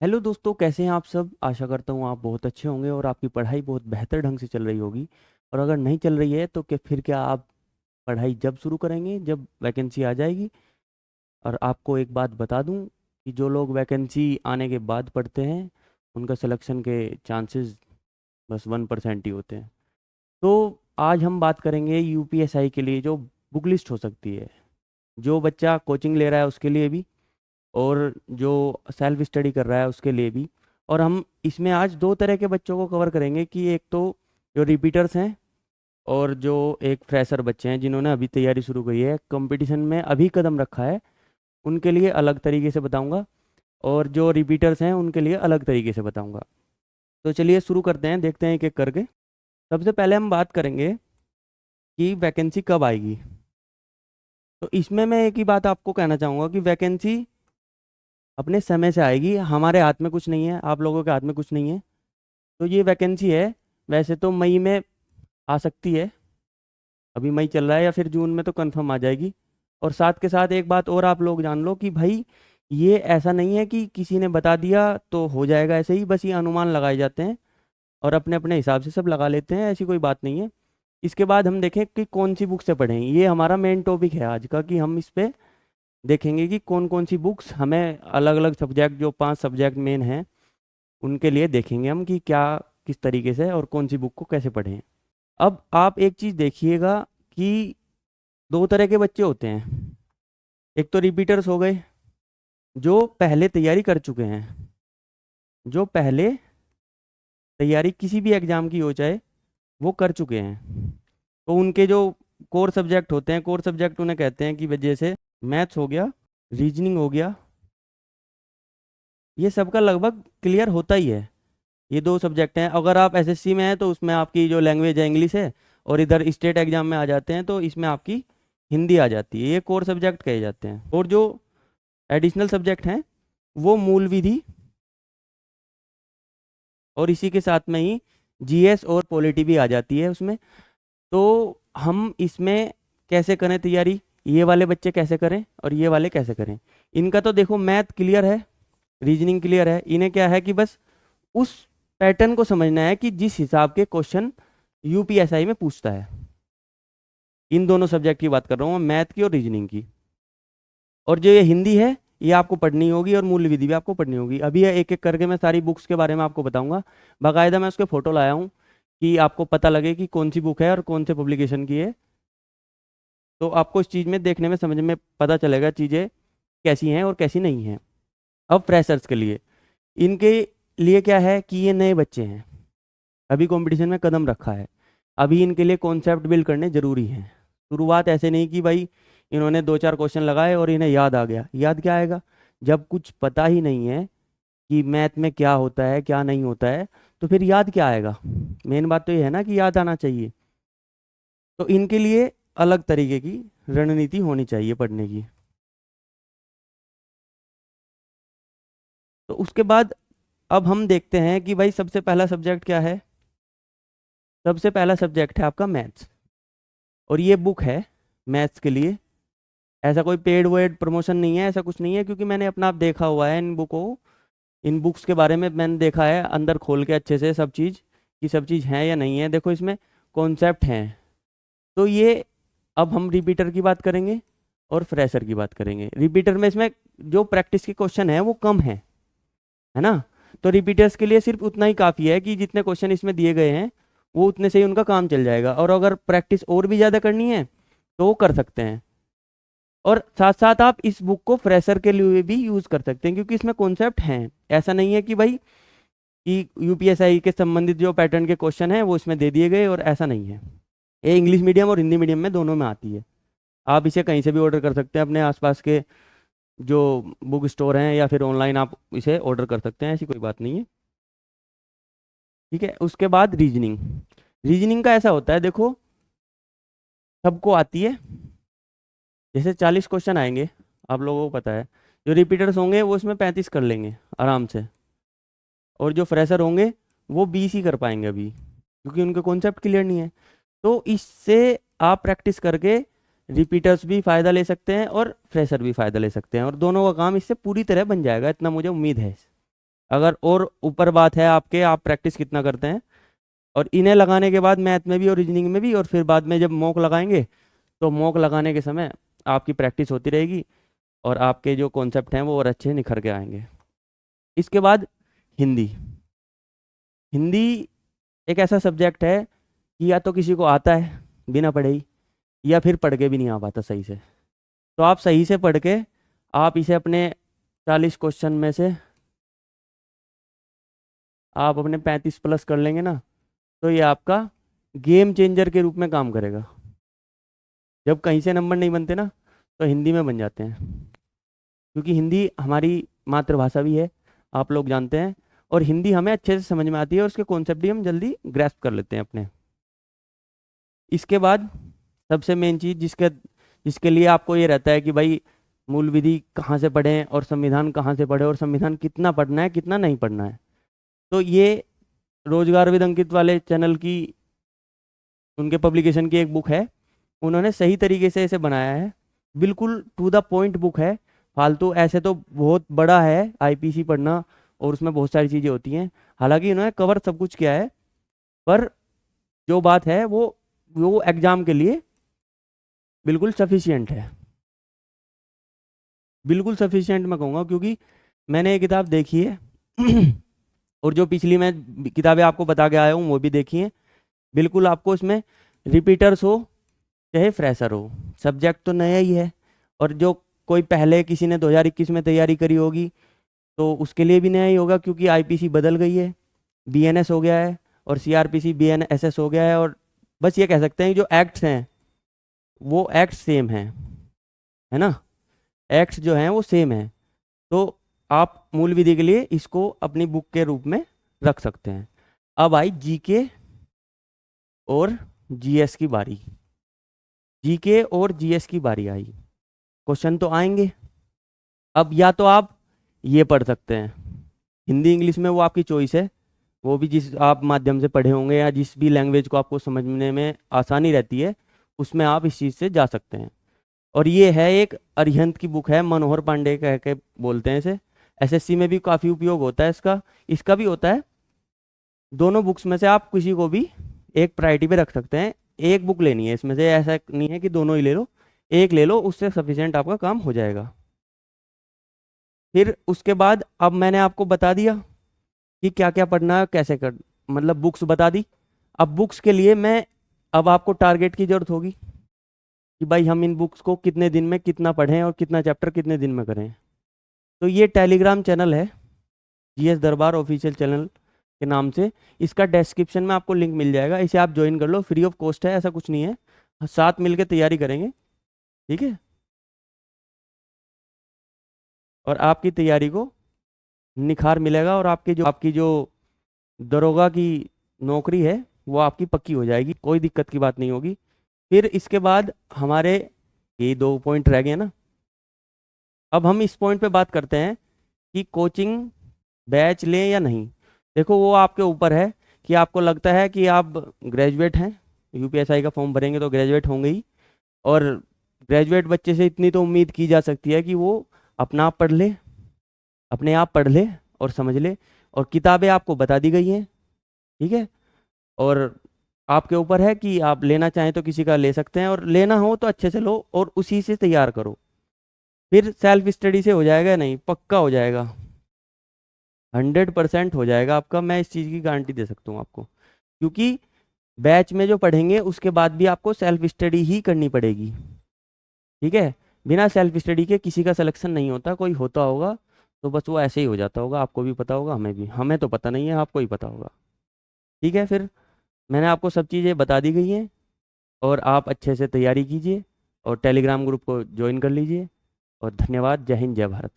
Hello दोस्तों, कैसे हैं आप सब। आशा करता हूँ आप बहुत अच्छे होंगे और आपकी पढ़ाई बहुत बेहतर ढंग से चल रही होगी। और अगर नहीं चल रही है तो फिर क्या आप पढ़ाई जब शुरू करेंगे जब वैकेंसी आ जाएगी। और आपको एक बात बता दूं कि जो लोग वैकेंसी आने के बाद पढ़ते हैं उनका सिलेक्शन के चांसेस बस 1% ही होते हैं। तो आज हम बात करेंगे यूपीएसआई के लिए जो बुक लिस्ट हो सकती है, जो बच्चा कोचिंग ले रहा है उसके लिए भी और जो सेल्फ स्टडी कर रहा है उसके लिए भी। और हम इसमें आज दो तरह के बच्चों को कवर करेंगे कि एक तो जो रिपीटर्स हैं और जो एक फ्रेशर बच्चे हैं जिन्होंने अभी तैयारी शुरू की है, कंपटीशन में अभी कदम रखा है, उनके लिए अलग तरीके से बताऊंगा। और जो रिपीटर्स हैं उनके लिए अलग तरीके से बताऊंगा। तो चलिए शुरू करते हैं, देखते हैं एक एक करके। सबसे पहले हम बात करेंगे कि वैकेंसी कब आएगी। तो इसमें मैं एक ही बात आपको कहना चाहूँगा कि वैकेंसी अपने समय से आएगी, हमारे हाथ में कुछ नहीं है, आप लोगों के हाथ में कुछ नहीं है। तो ये वैकेंसी है, वैसे तो मई में आ सकती है, अभी मई चल रहा है, या फिर जून में तो कंफर्म आ जाएगी। और साथ के साथ एक बात और आप लोग जान लो कि भाई ये ऐसा नहीं है कि किसी ने बता दिया तो हो जाएगा ऐसे ही, बस ये अनुमान लगाए जाते हैं और अपने अपने हिसाब से सब लगा लेते हैं, ऐसी कोई बात नहीं है। इसके बाद हम देखें कि कौन सी बुक से पढ़ें, ये हमारा मेन टॉपिक है आज का, कि हम इस पे देखेंगे कि कौन कौन सी बुक्स हमें अलग अलग सब्जेक्ट, जो 5 सब्जेक्ट मेन हैं उनके लिए देखेंगे हम कि क्या किस तरीके से और कौन सी बुक को कैसे पढ़ें। अब आप एक चीज़ देखिएगा कि दो तरह के बच्चे होते हैं। एक तो रिपीटर्स हो गए जो पहले तैयारी कर चुके हैं, जो पहले तैयारी किसी भी एग्जाम की हो चाहे वो कर चुके हैं। तो उनके जो कोर सब्जेक्ट होते हैं, कोर सब्जेक्ट उन्हें कहते हैं कि जैसे मैथ्स हो गया, रीजनिंग हो गया, ये सबका लगभग क्लियर होता ही है। ये दो सब्जेक्ट हैं। अगर आप एसएससी में हैं तो उसमें आपकी जो लैंग्वेज है इंग्लिश है, और इधर स्टेट एग्जाम में आ जाते हैं तो इसमें आपकी हिंदी आ जाती है। ये कोर सब्जेक्ट कहे जाते हैं। और जो एडिशनल सब्जेक्ट हैं वो मूल विधि और इसी के साथ में ही जीएस और पॉलिटी भी आ जाती है उसमें। तो हम इसमें कैसे करें तैयारी, ये वाले बच्चे कैसे करें और ये वाले कैसे करें। इनका तो देखो मैथ क्लियर है, रीजनिंग क्लियर है, इन्हें क्या है कि बस उस पैटर्न को समझना है कि जिस हिसाब के क्वेश्चन यूपीएसआई में पूछता है। इन दोनों सब्जेक्ट की बात कर रहा हूँ, मैथ की और रीजनिंग की। और जो ये हिंदी है ये आपको पढ़नी होगी और मूल्य विधि भी आपको पढ़नी होगी। अभी ये एक एक करके मैं सारी बुक्स के बारे में आपको बताऊंगा। बाकायदा मैं उसके फोटो लाया हूँ कि आपको पता लगे कि कौन सी बुक है और कौन से पब्लिकेशन की है। तो आपको इस चीज़ में देखने में समझ में पता चलेगा चीज़ें कैसी हैं और कैसी नहीं हैं। अब फ्रेशर्स के लिए, इनके लिए क्या है कि ये नए बच्चे हैं, अभी कंपटीशन में कदम रखा है, अभी इनके लिए कॉन्सेप्ट बिल्ड करने जरूरी हैं। शुरुआत ऐसे नहीं कि भाई इन्होंने 2 4 क्वेश्चन लगाए और इन्हें याद आ गया। याद क्या आएगा जब कुछ पता ही नहीं है कि मैथ में क्या होता है क्या नहीं होता है, तो फिर याद क्या आएगा। मेन बात तो ये है ना कि याद आना चाहिए। तो इनके लिए अलग तरीके की रणनीति होनी चाहिए पढ़ने की। तो उसके बाद अब हम देखते हैं कि भाई सबसे पहला सब्जेक्ट क्या है। सबसे पहला सब्जेक्ट है आपका मैथ्स, और ये बुक है मैथ्स के लिए। ऐसा कोई पेड वेड प्रमोशन नहीं है, ऐसा कुछ नहीं है, क्योंकि मैंने अपना आप देखा हुआ है इन बुकों, इन बुक्स के बारे में मैंने देखा है अंदर खोल के अच्छे से सब चीज़, कि सब चीज़ है या नहीं है। देखो इसमें कॉन्सेप्ट हैं। तो ये अब हम रिपीटर की बात करेंगे और फ्रेशर की बात करेंगे। रिपीटर में इसमें जो प्रैक्टिस के क्वेश्चन है वो कम है ना। तो रिपीटर्स के लिए सिर्फ उतना ही काफ़ी है कि जितने क्वेश्चन इसमें दिए गए हैं वो उतने से ही उनका काम चल जाएगा। और अगर प्रैक्टिस और भी ज़्यादा करनी है तो वो कर सकते हैं। और साथ साथ आप इस बुक को फ्रेशर के लिए भी यूज़ कर सकते हैं, क्योंकि इसमें कॉन्सेप्ट हैं। ऐसा नहीं है कि भाई कि यूपीएसआई के संबंधित जो पैटर्न के क्वेश्चन हैं वो इसमें दे दिए गए, और ऐसा नहीं है। ये इंग्लिश मीडियम और हिंदी मीडियम में दोनों में आती है। आप इसे कहीं से भी ऑर्डर कर सकते हैं, अपने आसपास के जो बुक स्टोर हैं, या फिर ऑनलाइन आप इसे ऑर्डर कर सकते हैं, ऐसी कोई बात नहीं है। ठीक है। उसके बाद रीजनिंग। रीजनिंग का ऐसा होता है, देखो सबको आती है। जैसे 40 क्वेश्चन आएंगे, आप लोगों को पता है, जो रिपीटर्स होंगे वो इसमें 35 कर लेंगे आराम से, और जो फ्रेशर होंगे वो 20 ही कर पाएंगे अभी, क्योंकि उनके कॉन्सेप्ट क्लियर नहीं है। तो इससे आप प्रैक्टिस करके रिपीटर्स भी फ़ायदा ले सकते हैं और फ्रेशर भी फ़ायदा ले सकते हैं, और दोनों का काम इससे पूरी तरह बन जाएगा, इतना मुझे उम्मीद है। अगर और ऊपर बात है आपके, आप प्रैक्टिस कितना करते हैं, और इन्हें लगाने के बाद मैथ में भी और रीजनिंग में भी, और फिर बाद में जब मॉक लगाएंगे तो मॉक लगाने के समय आपकी प्रैक्टिस होती रहेगी और आपके जो कॉन्सेप्ट हैं वो और अच्छे निखर के आएंगे। इसके बाद हिंदी। हिंदी एक ऐसा सब्जेक्ट है कि या तो किसी को आता है बिना पढ़े ही, या फिर पढ़ के भी नहीं आ पाता सही से। तो आप सही से पढ़ के आप इसे अपने 40 क्वेश्चन में से आप अपने 35 प्लस कर लेंगे ना, तो ये आपका गेम चेंजर के रूप में काम करेगा। जब कहीं से नंबर नहीं बनते ना, तो हिंदी में बन जाते हैं, क्योंकि हिंदी हमारी मातृभाषा भी है, आप लोग जानते हैं, और हिंदी हमें अच्छे से समझ में आती है और उसके कॉन्सेप्ट भी हम जल्दी ग्रैस्प कर लेते हैं अपने। इसके बाद सबसे मेन चीज़ जिसके लिए आपको ये रहता है कि भाई मूल विधि कहाँ से पढ़ें और संविधान कहाँ से पढ़ें और संविधान कितना पढ़ना है कितना नहीं पढ़ना है, तो ये रोजगार विद अंकित वाले चैनल की, उनके पब्लिकेशन की एक बुक है, उन्होंने सही तरीके से इसे बनाया है, बिल्कुल टू द पॉइंट बुक है। फालतू ऐसे तो बहुत बड़ा है आईपीसी पढ़ना और उसमें बहुत सारी चीज़ें होती हैं, हालांकि उन्होंने कवर सब कुछ किया है, पर जो बात है वो एग्जाम के लिए बिल्कुल सफिशियंट है, बिल्कुल सफिशियंट मैं कहूँगा, क्योंकि मैंने ये किताब देखी है और जो पिछली मैं किताबें आपको बता के आया हूँ वो भी देखी हैं। बिल्कुल आपको इसमें रिपीटर्स हो चाहे फ्रेशर हो, सब्जेक्ट तो नया ही है, और जो कोई पहले किसी ने 2021 में तैयारी करी होगी तो उसके लिए भी नया ही होगा, क्योंकि आईपीसी बदल गई है, बीएनएस हो गया है और सीआरपीसी बीएनएसएस हो गया है, और बस ये कह सकते हैं कि जो एक्ट्स हैं वो एक्ट सेम है ना, एक्ट्स जो हैं वो सेम है। तो आप मूल विधि के लिए इसको अपनी बुक के रूप में रख सकते हैं। अब आई जीके और जीएस की बारी। जीके और जीएस की बारी आई, क्वेश्चन तो आएंगे। अब या तो आप ये पढ़ सकते हैं, हिंदी इंग्लिश में वो आपकी चॉइस है, वो भी जिस आप माध्यम से पढ़े होंगे या जिस भी लैंग्वेज को आपको समझने में आसानी रहती है उसमें आप इस चीज़ से जा सकते हैं। और ये है एक अरिहंत की बुक है, मनोहर पांडे कह के बोलते हैं इसे, एसएससी में भी काफ़ी उपयोग होता है इसका, इसका भी होता है। दोनों बुक्स में से आप किसी को भी एक प्रायोरिटी पे रख सकते हैं, एक बुक लेनी है इसमें से, ऐसा नहीं है कि दोनों ही ले लो, एक ले लो, उससे सफिशिएंट आपका काम हो जाएगा। फिर उसके बाद अब मैंने आपको बता दिया कि क्या क्या पढ़ना है, कैसे कर, मतलब बुक्स बता दी। अब बुक्स के लिए मैं, अब आपको टारगेट की जरूरत होगी कि भाई हम इन बुक्स को कितने दिन में कितना पढ़ें और कितना चैप्टर कितने दिन में करें। तो ये टेलीग्राम चैनल है, जीएस दरबार ऑफिशियल चैनल के नाम से, इसका डिस्क्रिप्शन में आपको लिंक मिल जाएगा, इसे आप ज्वाइन कर लो, फ्री ऑफ कॉस्ट है, ऐसा कुछ नहीं है, साथ मिलकर तैयारी करेंगे, ठीक है, और आपकी तैयारी को निखार मिलेगा और आपकी जो दरोगा की नौकरी है वो आपकी पक्की हो जाएगी, कोई दिक्कत की बात नहीं होगी। फिर इसके बाद हमारे ये 2 पॉइंट रह गए ना, अब हम इस पॉइंट पे बात करते हैं कि कोचिंग बैच लें या नहीं। देखो वो आपके ऊपर है कि आपको लगता है कि आप ग्रेजुएट हैं, यूपीएसआई का फॉर्म भरेंगे तो ग्रेजुएट होंगे ही, और ग्रेजुएट बच्चे से इतनी तो उम्मीद की जा सकती है कि वो अपना आप पढ़ ले, अपने आप पढ़ ले और समझ ले, और किताबें आपको बता दी गई हैं, ठीक है, और आपके ऊपर है कि आप लेना चाहें तो किसी का ले सकते हैं, और लेना हो तो अच्छे से लो और उसी से तैयार करो। फिर सेल्फ स्टडी से हो जाएगा नहीं, पक्का हो जाएगा, 100% हो जाएगा आपका, मैं इस चीज़ की गारंटी दे सकता हूँ आपको, क्योंकि बैच में जो पढ़ेंगे उसके बाद भी आपको सेल्फ स्टडी ही करनी पड़ेगी, ठीक है। बिना सेल्फ स्टडी के किसी का सिलेक्शन नहीं होता, कोई होता होगा तो बस वो ऐसे ही हो जाता होगा, आपको भी पता होगा, हमें भी, हमें तो पता नहीं है, आपको ही पता होगा, ठीक है। फिर मैंने आपको सब चीज़ें बता दी गई हैं, और आप अच्छे से तैयारी कीजिए और टेलीग्राम ग्रुप को ज्वाइन कर लीजिए, और धन्यवाद। जय हिंद, जय भारत।